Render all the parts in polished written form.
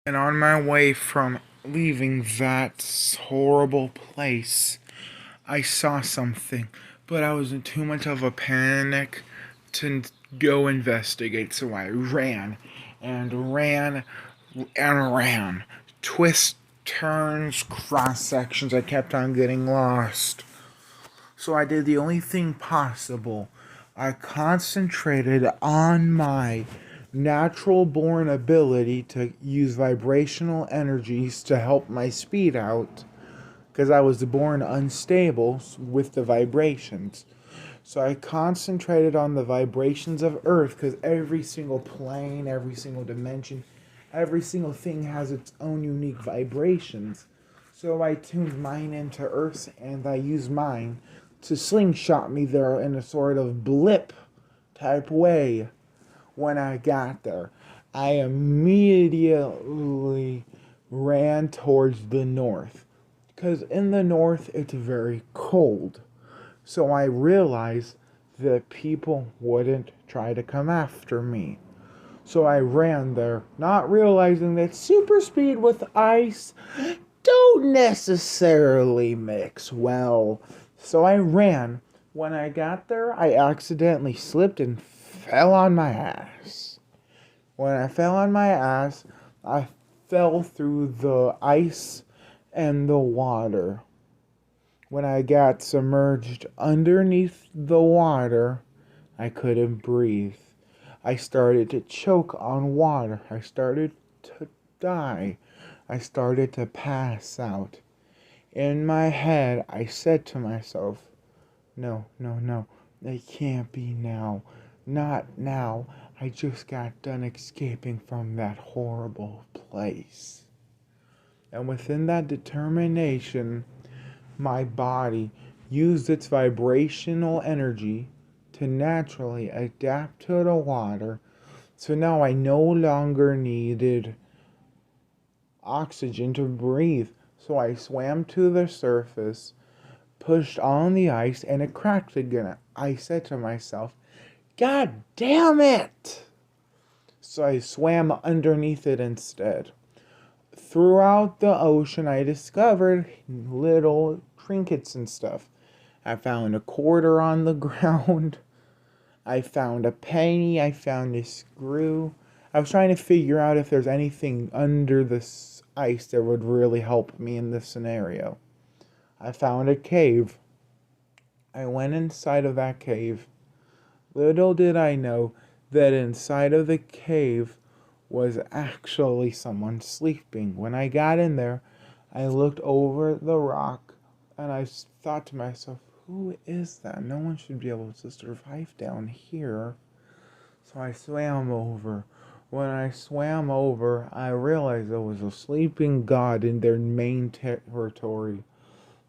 And on my way from leaving that horrible place, I saw something, but I was in too much of a panic to go investigate, so I ran and ran and ran. Twists, turns, cross sections. I kept on getting lost. So I did the only thing possible. I concentrated on my natural born ability to use vibrational energies to help my speed out because I was born unstable with the vibrations. So I concentrated on the vibrations of Earth because every single plane, every single dimension, every single thing has its own unique vibrations. So I tuned mine into Earth and I used mine to slingshot me there in a sort of blip type way. When I got there, I immediately ran towards the north because in the north it's very cold. So I realized that people wouldn't try to come after me. So I ran there, not realizing that super speed with ice don't necessarily mix well. So I ran. When I got there, I accidentally slipped and fell on my ass. When I fell on my ass, I fell through the ice and the water. When I got submerged underneath the water, I couldn't breathe. I started to choke on water. I started to die. I started to pass out. In my head, I said to myself, no, no, no, it can't be now. Not now. I just got done escaping from that horrible place. And within that determination, my body used its vibrational energy to naturally adapt to the water. So now I no longer needed oxygen to breathe. So I swam to the surface, pushed on the ice, and it cracked again. I said to myself, God damn it! So I swam underneath it instead. Throughout the ocean, I discovered little trinkets and stuff. I found a quarter on the ground. I found a penny. I found a screw. I was trying to figure out if there's anything under this ice that would really help me in this scenario. I found a cave. I went inside of that cave. Little did I know that inside of the cave was actually someone sleeping. When I got in there, I looked over the rock and I thought to myself, who is that? No one should be able to survive down here. So I swam over. When I swam over, I realized there was a sleeping god in their main territory.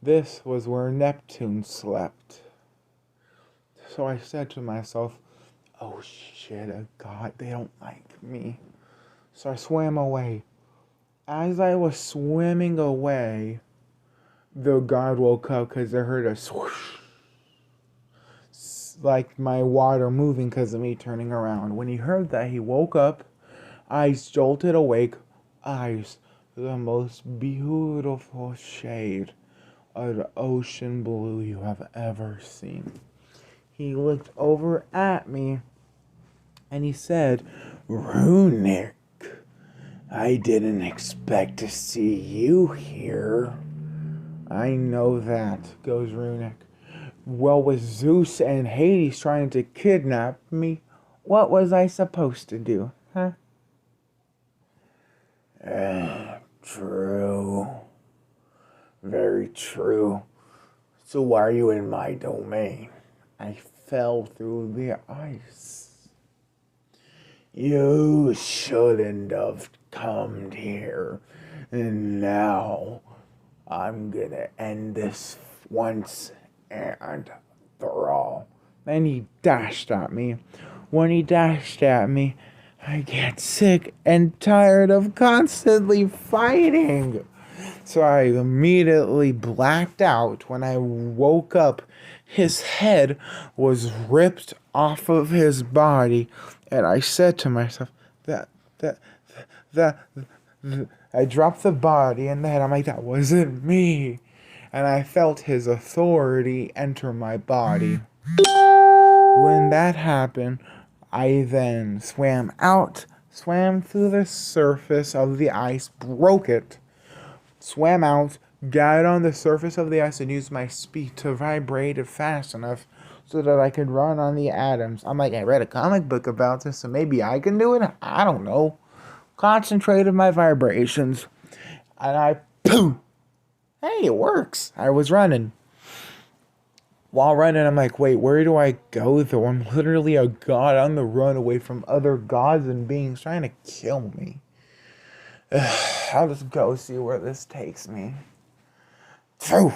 This was where Neptune slept. So I said to myself, oh shit, a god, they don't like me. So I swam away. As I was swimming away, the god woke up because I heard a swoosh. Like my water moving because of me turning around. When he heard that, he woke up, eyes jolted awake, eyes the most beautiful shade of the ocean blue you have ever seen. He looked over at me and he said, Runic, I didn't expect to see you here. I know that, goes Runic. Well, with Zeus and Hades trying to kidnap me, what was I supposed to do, huh? True. Very true. So why are you in my domain? I fell through the ice. You shouldn't have come here. And now I'm gonna end this once and for all. Then he dashed at me. When he dashed at me, I get sick and tired of constantly fighting. So I immediately blacked out. When I woke up, his head was ripped off of his body, and I said to myself, that I dropped the body and then I'm like, that wasn't me. And I felt his authority enter my body. When that happened, I then swam out, swam through the surface of the ice, broke it, swam out, got on the surface of the ice, and used my speed to vibrate it fast enough so that I could run on the atoms. I'm like, I read a comic book about this, so maybe I can do it? I don't know. Concentrated my vibrations, and I, poof! Hey, it works. I was running. While running, I'm like, wait, where do I go though? I'm literally a god on the run away from other gods and beings trying to kill me. I'll just go see where this takes me. Phew!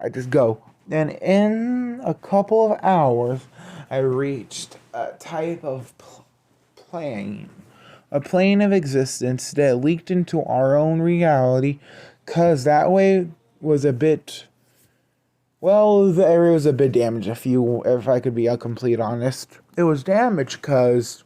I just go. And in a couple of hours, I reached a type of plane. A plane of existence that leaked into our own reality. Because that way was a bit... Well, the area was a bit damaged, if I could be complete honest. It was damaged because,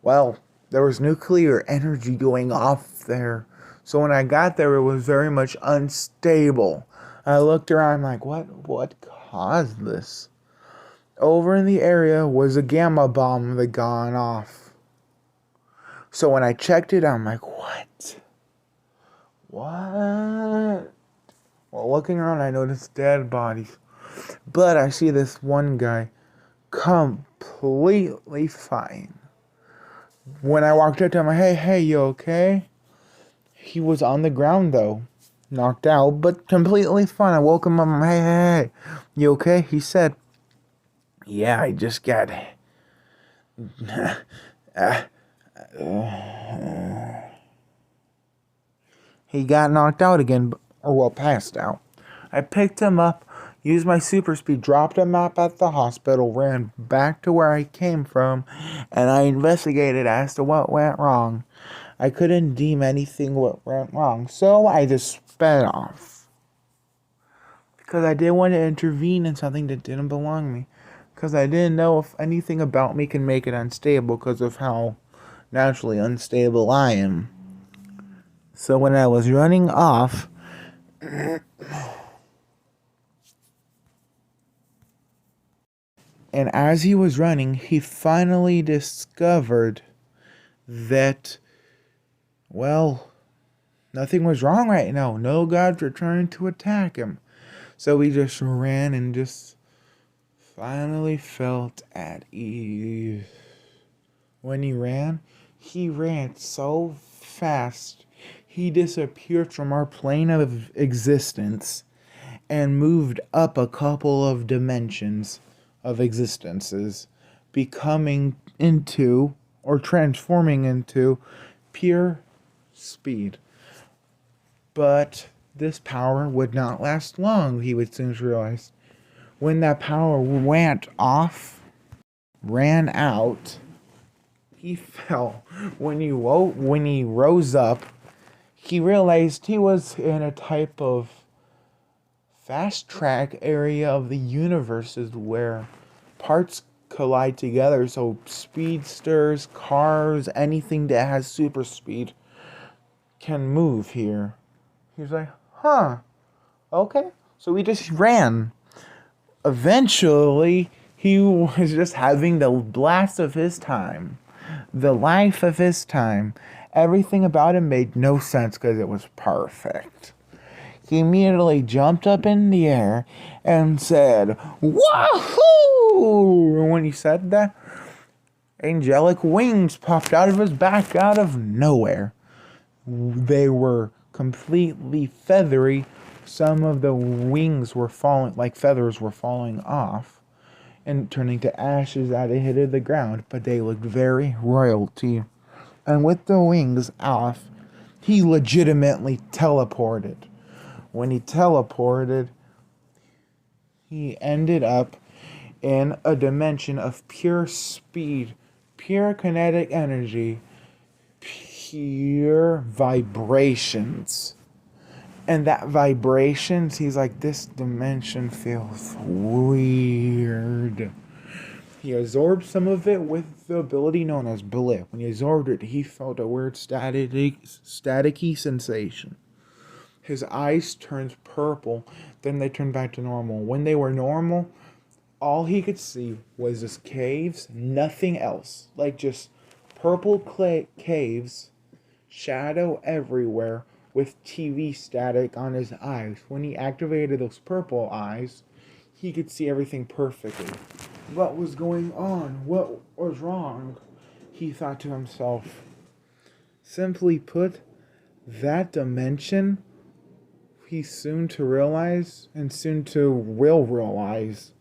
well, there was nuclear energy going off there. So when I got there, it was very much unstable. I looked around, like, what caused this? Over in the area was a gamma bomb that gone off. So when I checked it, I'm like, what? What? Well, looking around, I noticed dead bodies. But I see this one guy completely fine. When I walked up to him, I'm like, hey, you okay? He was on the ground, though. Knocked out, but completely fine. I woke him up. I'm like, hey, you okay? He said, yeah, I just got... He got knocked out again, passed out. I picked him up, used my super speed, dropped him off at the hospital, ran back to where I came from, and I investigated as to what went wrong. I couldn't deem anything what went wrong, so I just sped off. Because I didn't want to intervene in something that didn't belong to me. Because I didn't know if anything about me can make it unstable because of how naturally unstable I am. So when I was running off, and as he was running, he finally discovered that, well, nothing was wrong right now. No gods were trying to attack him. So he just ran and just finally felt at ease. When he ran so fast, he disappeared from our plane of existence and moved up a couple of dimensions of existences, becoming into, or transforming into, pure speed. But this power would not last long, he would soon realize. When that power went off, ran out, he fell. When he rose up, he realized he was in a type of fast track area of the universes where parts collide together. So speedsters, cars, anything that has super speed can move here. He's like, huh, okay. So we just ran. Eventually, he was just having the blast of his time. The life of his time. Everything about him made no sense because it was perfect. He immediately jumped up in the air and said, "Wahoo!" And when he said that, angelic wings popped out of his back out of nowhere. They were completely feathery. Some of the wings were falling, like feathers were falling off and turning to ashes as they hit the ground, but they looked very royalty. And with the wings off, he legitimately teleported. When he teleported, he ended up in a dimension of pure speed, pure kinetic energy, pure vibrations. And that vibrations, he's like, this dimension feels weird. He absorbed some of it with the ability known as blip. When he absorbed it, he felt a weird staticky sensation. His eyes turned purple, then they turned back to normal. When they were normal, all he could see was just caves, nothing else. Like just purple caves, shadow everywhere, with TV static on his eyes. When he activated those purple eyes, he could see everything perfectly. What was going on? What was wrong? He thought to himself. Simply put, that dimension, he's soon to realize, and soon to will realize,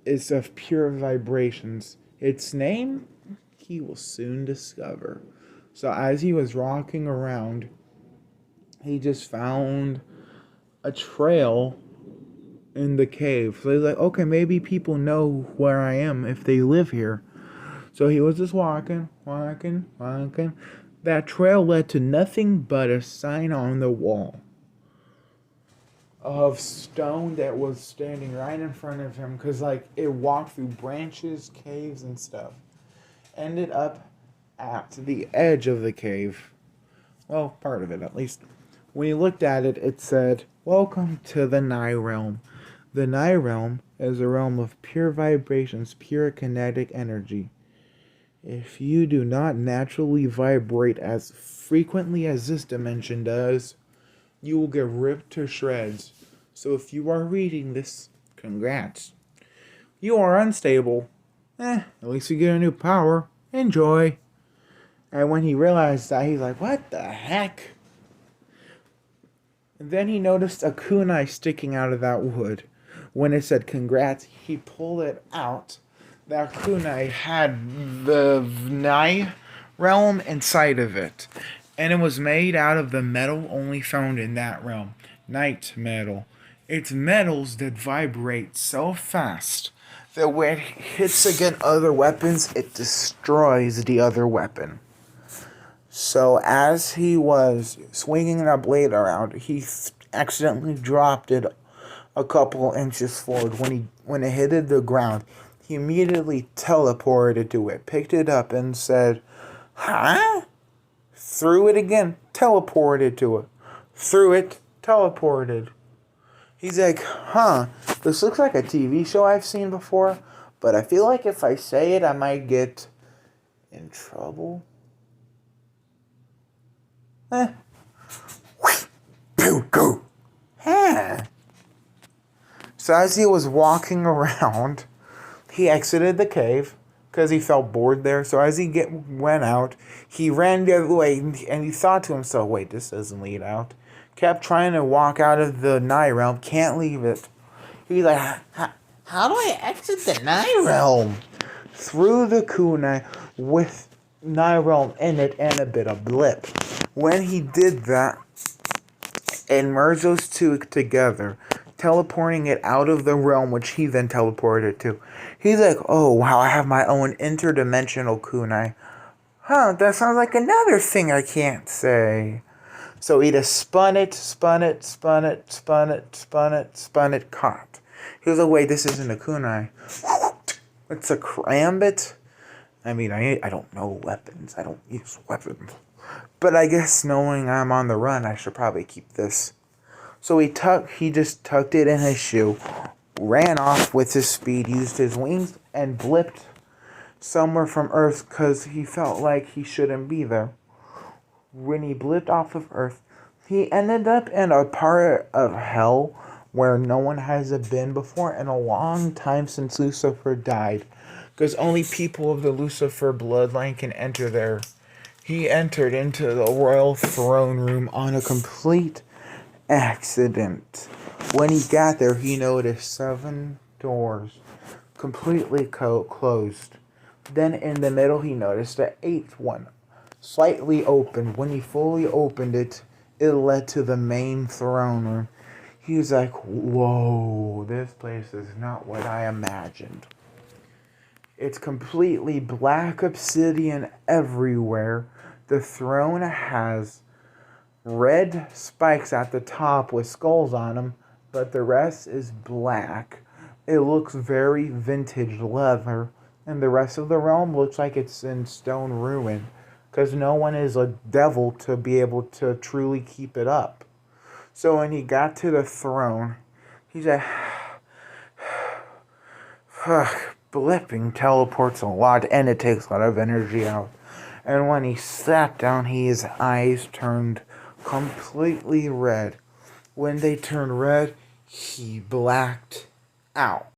is of pure vibrations. Its name, he will soon discover. So as he was rocking around, he just found a trail in the cave. So he's like, okay, maybe people know where I am if they live here. So he was just walking. That trail led to nothing but a sign on the wall of stone that was standing right in front of him, because like it walked through branches, caves, and stuff. Ended up at the edge of the cave. Well, part of it at least. When he looked at it, it said, "Welcome to the Nye Realm." The Nye Realm is a realm of pure vibrations, pure kinetic energy. If you do not naturally vibrate as frequently as this dimension does, you will get ripped to shreds. So if you are reading this, congrats. You are unstable. At least you get a new power. Enjoy. And when he realized that, he's like, what the heck? And then he noticed a kunai sticking out of that wood. When it said congrats, he pulled it out. That kunai had the Nye realm inside of it. And it was made out of the metal only found in that realm. Night metal. It's metals that vibrate so fast that when it hits against other weapons, it destroys the other weapon. So as he was swinging that blade around, he accidentally dropped it a couple inches forward. When it hit the ground, he immediately teleported to it, picked it up and said, huh? Threw it again, teleported to it. Threw it, teleported. He's like, huh, this looks like a TV show I've seen before, but I feel like if I say it, I might get in trouble. Go. So as he was walking around, he exited the cave because he felt bored there. So as he went out, he ran the other way and he thought to himself, wait, this doesn't lead out. Kept trying to walk out of the Nye realm, can't leave it. He's like, how do I exit the Nye realm? Through the kunai with Nye realm in it and a bit of blip. When he did that, it merged those two together, teleporting it out of the realm, which he then teleported to. He's like, oh wow, I have my own interdimensional kunai. Huh, that sounds like another thing I can't say. So he just spun it, caught. He was like, wait, this isn't a kunai. It's a karambit. I mean, I don't know weapons. I don't use weapons. But I guess knowing I'm on the run, I should probably keep this. So he just tucked it in his shoe, ran off with his speed, used his wings, and blipped somewhere from Earth because he felt like he shouldn't be there. When he blipped off of Earth, he ended up in a part of hell where no one has been before in a long time since Lucifer died. Because only people of the Lucifer bloodline can enter there. He entered into the royal throne room on a complete accident. When he got there, he noticed 7 doors completely closed. Then in the middle, he noticed the 8th one slightly open. When he fully opened it, it led to the main throne room. He was like, whoa, this place is not what I imagined. It's completely black obsidian everywhere. The throne has red spikes at the top with skulls on them, but the rest is black. It looks very vintage leather, And the rest of the realm looks like it's in stone ruin. Because no one is a devil to be able to truly keep it up. So when he got to the throne, he said, blipping teleports a lot and it takes a lot of energy out. And when he sat down, his eyes turned completely red. When they turned red, he blacked out.